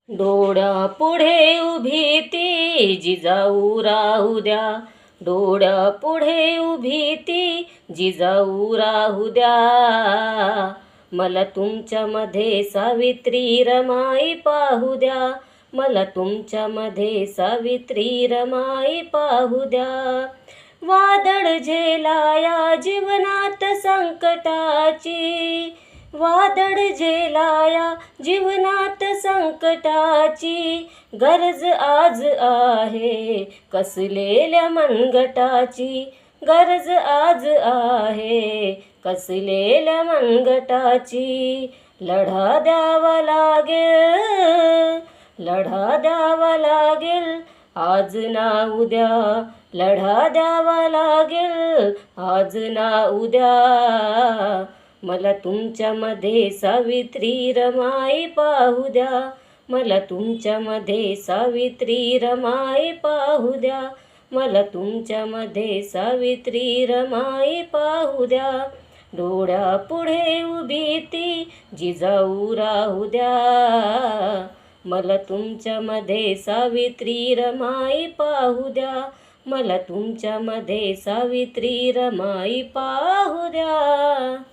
डोळ्यापुढे उभी ती जिजाऊ राहू द्या, डोळ्यापुढे उभी ती जिजाऊ राहू द्या. मला तुमच्यामध्ये सावित्री रमाई पाहू द्या, मला तुमच्यामध्ये सावित्री रमाई पाहू द्या. वादळ झेलाया जीवनात संकटाची, वादळ झेलाया जीवनात संकटाची, गरज आज आहे कसलेल्या मनगटाची, गरज आज आहे कसलेल्या मनगटाची. लढा द्यावा लागेल, लढा द्यावा लागेल आज ना उद्या, लढा द्यावा लागेल आज ना उद्या. मला तुमच्यामध्ये सावित्री रमाई पाहू द्या, मला तुमच्यामध्ये सावित्री रमाई पाहू द्या, मला तुमच्यामध्ये सावित्री रमाई पाहू द्या. डोळ्यापुढे उभी ती जिजाऊ राहू द्या, मला तुमच्यामध्ये सावित्री रमाई पाहू द्या, मला तुमच्यामध्ये सावित्री रमाई पाहू द्या.